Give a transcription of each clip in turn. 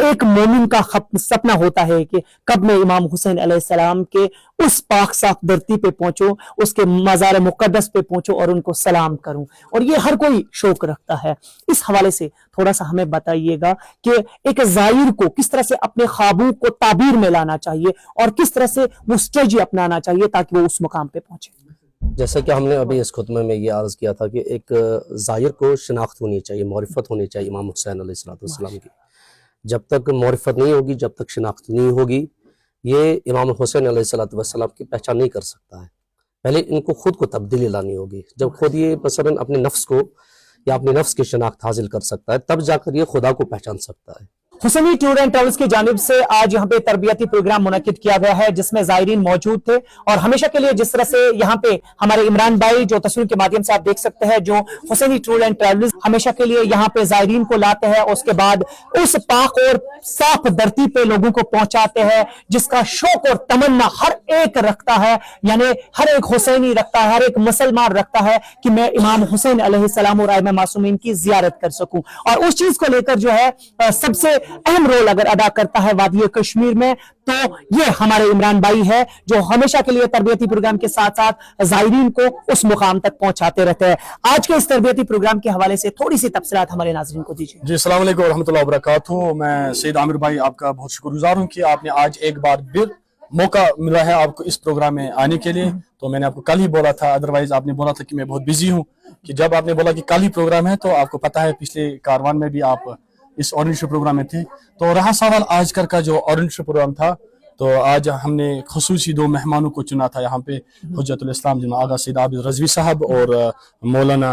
ایک مومن کا سپنا ہوتا ہے کہ کب میں امام حسین علیہ السلام کے اس پاک صاف دھرتی پہ پہنچوں، اس کے مزار مقدس پہ پہنچوں اور ان کو سلام کروں، اور یہ ہر کوئی شوق رکھتا ہے۔ اس حوالے سے تھوڑا سا ہمیں بتائیے گا کہ ایک زائر کو کس طرح سے اپنے خوابوں کو تعبیر میں لانا چاہیے اور کس طرح سے وہ اسٹریٹجی اپنانا چاہیے تاکہ وہ اس مقام پہ پہنچے۔ جیسا کہ ہم نے ابھی اس خطبے میں یہ عرض کیا تھا کہ ایک زائر کو شناخت ہونی چاہیے، معرفت ہونی چاہیے امام حسین علیہ السلام کی۔ جب تک معرفت نہیں ہوگی، جب تک شناخت نہیں ہوگی، یہ امام حسین علیہ السلام کی پہچان نہیں کر سکتا ہے۔ پہلے ان کو خود کو تبدیلی لانی ہوگی۔ جب خود یہ مثلاً اپنے نفس کو یا اپنے نفس کی شناخت حاصل کر سکتا ہے، تب جا کر یہ خدا کو پہچان سکتا ہے۔ حسینی ٹور اینڈ ٹریولز کی جانب سے آج یہاں پہ تربیتی پروگرام منعقد کیا گیا ہے جس میں زائرین موجود تھے، اور ہمیشہ کے لیے جس طرح سے یہاں پہ ہمارے عمران بھائی جو تصویر کے مادھیم سے آپ دیکھ سکتے ہیں، جو حسینی ٹور اینڈ ٹریولز ہمیشہ کے لیے یہاں پہ زائرین کو لاتے ہیں، اس کے بعد اس پاک اور صاف دھرتی پہ لوگوں کو پہنچاتے ہیں جس کا شوق اور تمنا ہر ایک رکھتا ہے، یعنی ہر ایک حسینی رکھتا ہے، ہر ایک مسلمان رکھتا ہے کہ میں امام حسین علیہ السلام اور ائمہ معصومین کی زیارت کر سکوں، اور اس چیز کو لے کر جو ہے سب سے اہم رول اگر ادا کرتا ہے وادی کشمیر میں تو یہ ہمارے عمران بھائی ہے، جو ہمیشہ کے لیے تربیتی پروگرام کے ساتھ ساتھ زائرین کو اس مقام تک پہنچاتے رہتے ہیں۔ آج کے اس تربیتی پروگرام کے حوالے سے تھوڑی سی تفصیلات ہمارے ناظرین کو دیجیے۔ جی السلام علیکم ورحمۃ اللہ وبرکاتہ۔ میں سید عامر بھائی آپ کا بہت شکر گزار ہوں کہ آپ نے آج ایک بار پھر موقع ملا ہے آپ کو اس پروگرام میں آنے کے لیے۔ تو میں نے آپ کو کل ہی بولا تھا، ادروائز آپ نے بولا تھا کہ میں بہت بزی ہوں، کہ جب آپ نے بولا کہ کل ہی پروگرام ہے تو آپ کو پتہ ہے پچھلے کاروان میں بھی آپ اس اورینج شو پروگرام میں تھے۔ تو رہا سوال آج کل کا جو اورینج شو پروگرام تھا، تو آج ہم نے خصوصی دو مہمانوں کو چنا تھا یہاں پہ، حجت الاسلام جناب آغا سید عابد رضوی صاحب اور مولانا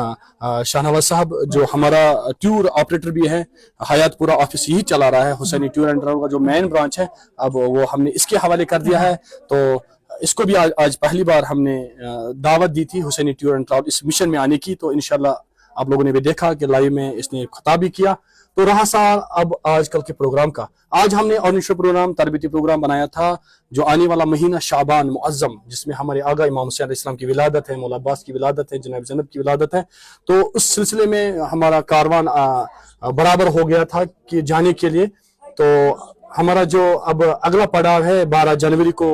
شاہ نواز صاحب، جو ہمارا ٹور آپریٹر بھی ہے، حیات پورا آفس یہی چلا رہا ہے، حسینی ٹور اینڈ ٹریول کا جو مین برانچ ہے، اب وہ ہم نے اس کے حوالے کر دیا ہے۔ تو اس کو بھی آج پہلی بار ہم نے دعوت دی تھی حسینی ٹور اینڈ ٹریول اس مشن میں آنے کی، تو انشاءاللہ آپ لوگوں نے بھی دیکھا کہ لائیو میں اس نے خطاب بھی کیا۔ تو رہا سوال اب آج کل کے پروگرام کا، آج ہم نے اورینج شو پروگرام تربیتی پروگرام بنایا تھا جو آنے والا مہینہ شعبان معظم، جس میں ہمارے آقا امام حسین علیہ السلام کی ولادت ہے، مولا عباس کی ولادت ہے، جناب زینب کی ولادت ہے، تو اس سلسلے میں ہمارا کاروان برابر ہو گیا تھا کہ جانے کے لیے۔ تو ہمارا جو اب اگلا پڑاؤ ہے 12 جنوری کو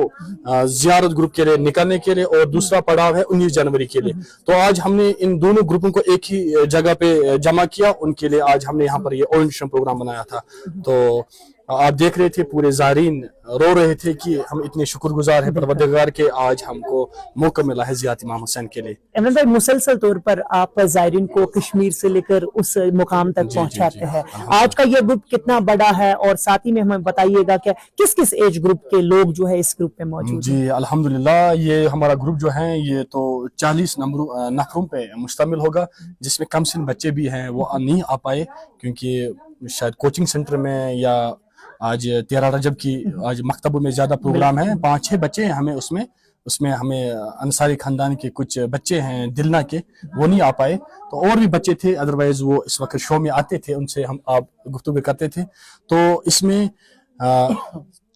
زیارت گروپ کے لیے نکلنے کے لیے، اور دوسرا پڑاؤ ہے 19 جنوری کے لیے۔ تو آج ہم نے ان دونوں گروپوں کو ایک ہی جگہ پہ جمع کیا، ان کے لیے آج ہم نے یہاں پر یہ اورینج شو پروگرام بنایا تھا۔ تو آپ دیکھ رہے تھے پورے زائرین رو رہے تھے کہ ہم اتنے شکر گزار ہیں پروردگار کے آج ہم کو موقع ملا ہے زیارت امام حسین کے لیے۔ عمران بھائی، مسلسل طور پر آپ زائرین کو کشمیر سے لے کر اس مقام تک پہنچاتے ہیں، آج کا یہ گروپ کتنا بڑا ہے، اور ساتھ ہی میں ہمیں بتائیے گا کہ کس کس ایج گروپ کے لوگ جو ہے اس گروپ میں موجود ہیں؟ جی الحمدللہ، یہ ہمارا گروپ جو ہے یہ تو 40 نفروں پہ مشتمل ہوگا، جس میں کم سن بچے بھی ہیں، وہ نہیں آ پائے کیونکہ شاید کوچنگ سینٹر میں، یا آج 13 رجب کی آج مکتبوں میں زیادہ پروگرام ہے، 5-6 بچے ہیں ہمیں اس میں ہمیں انصاری خاندان کے کچھ بچے ہیں دلنا کے، وہ نہیں آ پائے، تو اور بھی بچے تھے ادروائز وہ اس وقت شو میں آتے تھے، ان سے ہم آپ گفتگو کرتے تھے۔ تو اس میں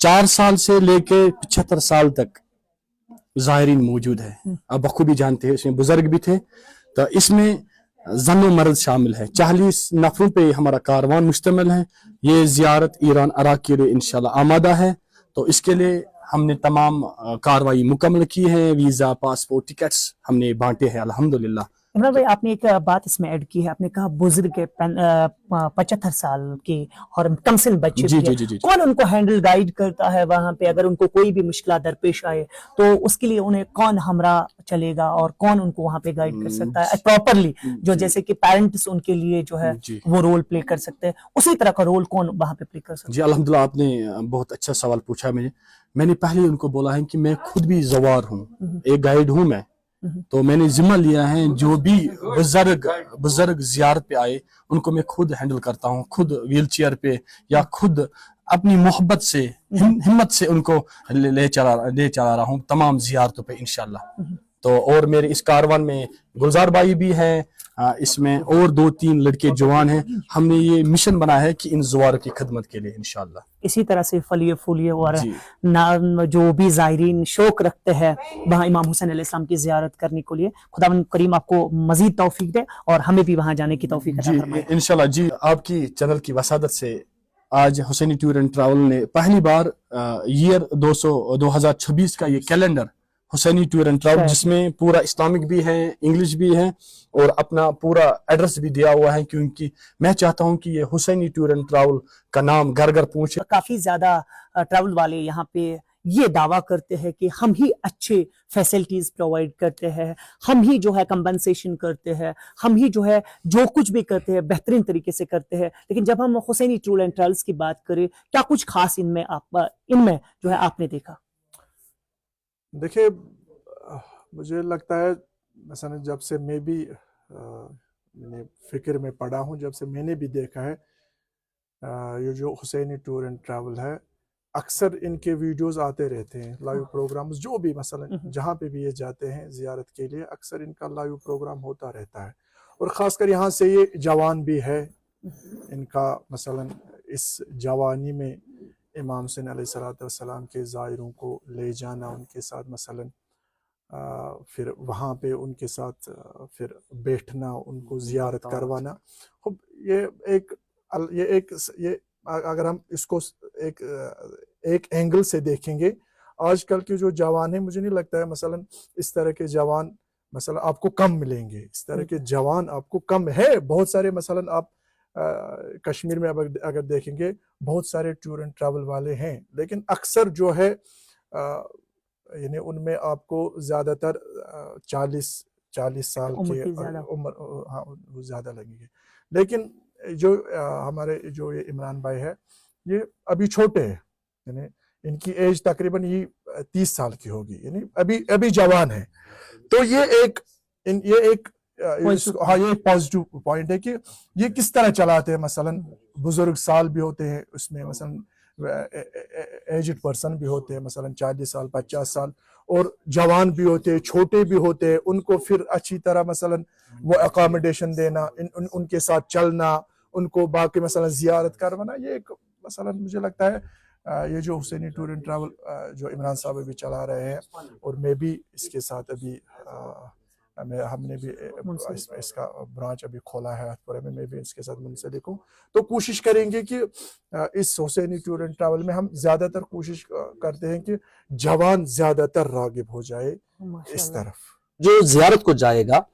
4 سال سے لے کے 75 سال تک زائرین موجود ہے، آپ بخوبی جانتے ہیں، اس میں بزرگ بھی تھے۔ تو اس میں زن و مرد شامل ہے، 40 نفروں پہ ہمارا کاروان مشتمل ہے۔ یہ زیارت ایران عراق کے لیے انشاءاللہ آمادہ ہے، تو اس کے لیے ہم نے تمام کاروائی مکمل کی ہے، ویزا، پاسپورٹ، ٹکٹس ہم نے بانٹے ہیں الحمدللہ۔ عمران بھائی، آپ نے ایک بات اس میں ایڈ کی ہے، آپ نے کہا بزرگ 75 سال کے اور کم سن بچے بھی ہیں، کون ان کو ہینڈل گائیڈ کرتا ہے وہاں پہ؟ اگر ان کو کوئی بھی مشکلات درپیش آئے تو اس کے لیے انہیں کون ہمراہ چلے گا، اور کون ان کو وہاں پہ گائیڈ کر سکتا ہے پراپرلی، جو جیسے کہ پیرنٹس ان کے لیے جو ہے وہ رول پلے کر سکتے ہیں، اسی طرح کا رول کون وہاں پہ پلے کر سکتا ہے؟ جی الحمدللہ، آپ نے بہت اچھا سوال پوچھا میں نے پہلے ان کو بولا ہے کہ میں خود بھی زوار ہوں، ایک گائیڈ ہوں میں، تو میں نے ذمہ لیا ہے جو بھی بزرگ زیارت پہ آئے ان کو میں خود ہینڈل کرتا ہوں، خود ویل چیئر پہ یا خود اپنی محبت سے ہمت سے ان کو لے چلا رہا ہوں تمام زیارتوں پہ انشاءاللہ۔ تو اور میرے اس کاروان میں گلزار بھائی بھی ہیں، اس میں اور 2-3 لڑکے جوان ہیں، ہم نے یہ مشن بنا ہے کہ ان زواروں کی خدمت کے لیے انشاءاللہ۔ اسی طرح سے پھلیے پھولیے اور جو بھی زائرین شوق رکھتے ہیں وہاں امام حسین علیہ السلام کی زیارت کرنے کے لیے، خداوند کریم آپ کو مزید توفیق دے اور ہمیں بھی وہاں جانے کی توفیق عطا فرمائے۔ انشاءاللہ۔ جی آپ کی چینل کی وسادت سے आज हुसैनी टूर एंड ट्रैवल ने पहली बार ईयर 2026 का ये calendar Hussaini tour and travel, जिसमें पूरा इस्लामिक भी है, इंग्लिश भी है और अपना पूरा एड्रेस भी दिया हुआ है, क्योंकि मैं चाहता हूं कि ये हुसैनी टूर एंड ट्रैवल का नाम घर घर पहुंचे। काफी ज्यादा ट्रैवल वाले यहाँ पे ये दावा करते हैं कि हम ही अच्छे फैसिलिटीज प्रोवाइड करते हैं, हम ही जो है कंपनसेशन करते हैं, हम ही जो है जो कुछ भी करते हैं बेहतरीन तरीके से करते हैं। लेकिन जब हम हुसैनी टूर एंड ट्रैवल्स की बात करें, क्या कुछ खास इनमें जो है आपने देखा? देखिए, मुझे लगता है मसलन जब से मैं भी मैंने फिक्र में पड़ा हूँ, जब से मैंने भी देखा है ये जो हुसैनी टूर एंड ट्रैवल है, अक्सर इनके वीडियोस आते रहते हैं, लाइव प्रोग्राम्स, जो भी मसलन जहाँ पे भी ये जाते हैं ज़ियारत के लिए, अक्सर इनका लाइव प्रोग्राम होता रहता है। और ख़ासकर यहाँ से ये जवान भी है, इनका मसलन इस जवानी में इमाम हुसैन अलैहिस्सलाम के ज़ायरों को ले जाना, उनके साथ मसलन फिर वहाँ पे उनके साथ फिर बैठना, उनको ज़ियारत करवाना, खूब ये अगर हम इसको एक एंगल से देखेंगे, आजकल के जो जवान हैं, मुझे नहीं लगता है मसलन इस तरह के जवान मसलन आपको कम मिलेंगे, इस तरह के जवान आपको कम है। बहुत सारे मसलन आप कश्मीर में अगर देखेंगे बहुत सारे टूर एंड ट्रैवल वाले हैं, लेकिन अक्सर जो है यानी उनमें आपको ज़्यादातर 40 साल की उम्र वो ज़्यादा लगेगी। लेकिन जो हमारे जो ये इमरान भाई है, ये अभी छोटे हैं, यानी इनकी एज तकरीबन ये 30 साल की होगी, यानी अभी जवान है। तो ये एक पॉजिटिव पॉइंट है कि ये किस तरह चलाते हैं। मसलन बुजुर्ग साल भी होते हैं उसमें, मसलन एज्ड पर्सन भी होते हैं, मसलन 40 साल 50 साल, और जवान भी होते हैं, छोटे भी होते हैं, उनको फिर अच्छी तरह मसलन वो अकोमोडेशन देना, उनके साथ चलना, उनको बाकी मसलन जियारत करवाना, ये एक मसलन मुझे लगता है ये जो हुसैनी टूर एंड ट्रैवल जो इमरान साहब अभी चला रहे हैं, और मैं भी इसके साथ अभी हमने भी इसका ब्रांच अभी खोला है हथपुरे में, मैं भी इसके साथ मुंसलिक हूँ। तो कोशिश करेंगे कि इस हुसैनी टूर एंड ट्रैवल में हम ज़्यादातर कोशिश करते हैं कि जवान ज़्यादातर रागिब हो जाए इस तरफ। जो जियारत को जाएगा,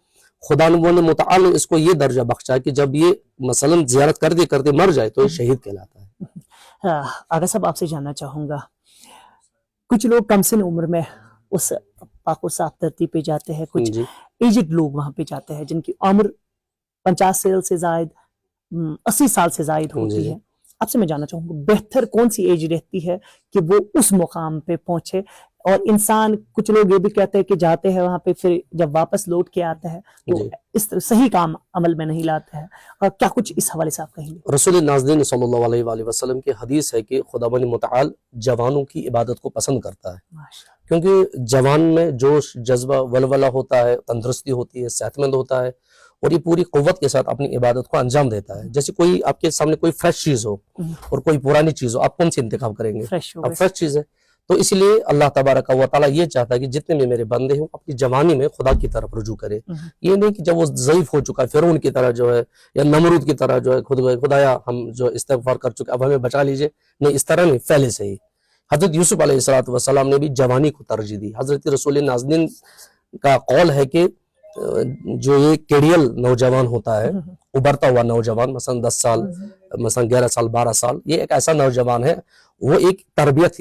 खुदा ने मुताल इसको ये दर्जा बख्शा है कि जब ये मसलन जियारत करते करते मर जाए तो ये शहीद कहलाता है। आगा साहब, आपसे जानना चाहूँगा, कुछ लोग कम से उम्र में उस पाक और साफ धरती पे जाते हैं, कुछ एजेड लोग वहां पे जाते हैं जिनकी उम्र 50 साल से जायद 80 साल से जायद होती है। आपसे मैं जानना चाहूंगा, बेहतर कौन सी एज रहती है कि वो उस मुकाम पे पहुंचे? और इंसान, कुछ लोग ये भी कहते हैं कि जाते हैं वहां पे, फिर जब वापस लौट के आता है तो इस तरह सही काम अमल में नहीं लाता है। और क्या कुछ इस हवाले से आप कहेंगे? रसूल नाज़रीन सल्लल्लाहु अलैहि वसल्लम की हदीस है कि खुदाबंद मुताल जवानों की इबादत को पसंद करता है, क्योंकि जवान में जोश, जज्बा, वलवला होता है, तंदुरुस्ती होती है, सेहतमंद होता है, और ये पूरी कुव्वत के साथ अपनी इबादत को अंजाम देता है। जैसे कोई आपके सामने कोई फ्रेश चीज हो और कोई पुरानी चीज हो, आप कौन सी इंतखाब करेंगे? अब फ्रेश चीज है। तो इसलिए अल्लाह तबारक व तआला ये चाहता है कि जितने भी मेरे बंदे हैं अपनी जवानी में खुदा की तरफ रुजू करे। ये नहीं कि जब वो ज़ईफ हो चुका है, फिरौन की तरह जो है या नमरूद की तरह जो है खुदाया हम जो इस्तिग़फ़ार कर चुके, अब हमें बचा लीजिए, नहीं, इस तरह नहीं, पहले से ही। हज़रत यूसुफ अलैहिस्सलाम ने भी जवानी को तरजीह दी। हज़रत रसूल नाज़रीन का कौल है कि जो ये केडियल नौजवान होता है, उभरता हुआ नौजवान, मसलन 10 साल, मसलन 11 साल, 12 साल, ये एक ऐसा नौजवान है, वो एक तरबियत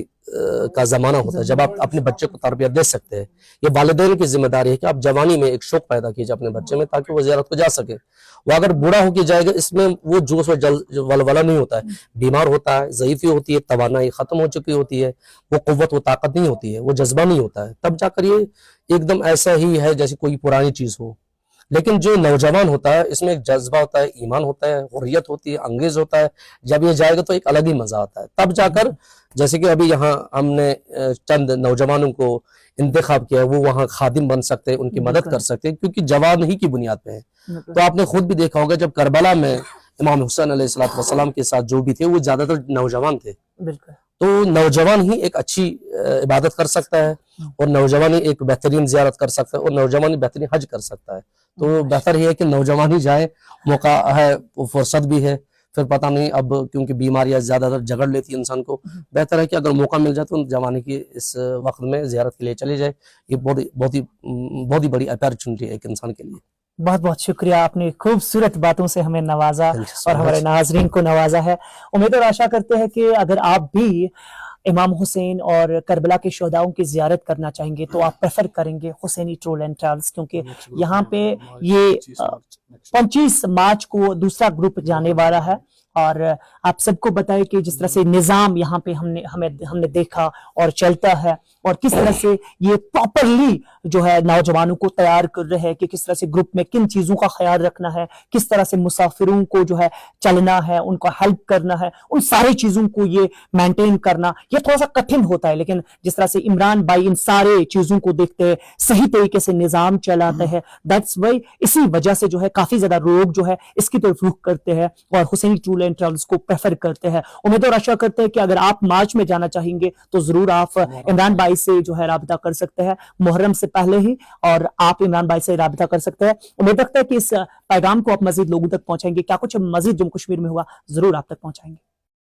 का ज़माना होता है जब आप अपने बच्चे को तरबियत दे सकते हैं। ये वालिदैन की जिम्मेदारी है कि आप जवानी में एक शौक पैदा कीजिए अपने बच्चे में, ताकि वो ज़ियारत को जा सके। वो अगर बूढ़ा होके जाएगा, इसमें वो जोश और वलवला नहीं होता है, बीमार होता है, ज़ईफ़ी होती है, तवानाई ख़त्म हो चुकी होती है, वो क़ुव्वत, वो ताकत नहीं होती है, वो जज्बा नहीं होता है, तब जाकर ये एकदम ऐसा ही है जैसे कोई पुरानी चीज़ हो। लेकिन जो नौजवान होता है, इसमें एक जज्बा होता है, ईमान होता है, हुर्रियत होती है, अंगेज होता है। जब ये जाएगा तो एक अलग ही मजा आता है। तब जाकर, जैसे कि अभी यहाँ हमने चंद नौजवानों को इंतखाब किया है, वो वहाँ खादिम बन सकते हैं, उनकी मदद कर सकते हैं, क्योंकि जवान ही की बुनियाद पे है। तो आपने खुद भी देखा होगा, जब करबला में इमाम हुसैन अलैहिस्सलाम के साथ जो भी थे, वो ज्यादातर नौजवान थे। तो नौजवान ही एक अच्छी इबादत कर सकता है, और नौजवान ही एक बेहतरीन ज़ियारत कर सकता है, और नौजवान ही बेहतरीन हज कर सकता है। तो बेहतर ही है कि नौजवान ही जाए, मौका है, फुर्सत भी है, फिर पता नहीं, अब क्योंकि बीमारियां ज़्यादातर जकड़ लेती है इंसान को, बेहतर है कि अगर मौका मिल जाए तो जमाने की इस वक्त में ज़ियारत के लिए चले जाए। ये बहुत ही बड़ी अपॉर्चुनिटी है एक इंसान के लिए। बहुत बहुत शुक्रिया, आपने खूबसूरत बातों से हमें नवाजा Thank you so और हमारे much. नाजरीन को नवाजा है। उम्मीद और आशा करते हैं कि अगर आप भी इमाम हुसैन और करबला के शहदाओं की ज़ियारत करना चाहेंगे तो आप प्रेफर करेंगे हुसैनी टूर एंड ट्रैवल्स, क्योंकि यहाँ पे ये 25 मार्च को दूसरा ग्रुप जाने वाला है। और आप सबको बताएं कि जिस तरह से निज़ाम यहाँ पे हमने देखा और चलता है, और किस तरह से ये प्रॉपरली जो है नौजवानों को तैयार कर रहे हैं कि किस तरह से ग्रुप में किन चीज़ों का ख्याल रखना है, किस तरह से मुसाफिरों को जो है चलना है, उनको हेल्प करना है, उन सारी चीज़ों को ये मेंटेन करना ये थोड़ा सा कठिन होता है। लेकिन जिस तरह से इमरान भाई इन सारे चीज़ों को देखते हैं, सही तरीके से निज़ाम चलाते हैं, दैट्स वाई इसी वजह से जो है काफ़ी ज़्यादा लोग जो है इसकी तरफ रुख करते हैं और हुसैनी टूर एंड ट्रैवल्स को प्रेफर करते हैं। उम्मीद और आशा करते हैं कि अगर आप मार्च में जाना चाहेंगे तो जरूर आप इमरान भाई से जो है राबिता कर सकते हैं मुहर्रम से पहले ही, और आप इमरान भाई से राबिता कर सकते हैं। उम्मीद रखते हैं कि इस पैगाम को आप मजीद लोगों तक पहुंचाएंगे। क्या कुछ मजीद जम्मू कश्मीर में हुआ जरूर आप तक पहुंचाएंगे।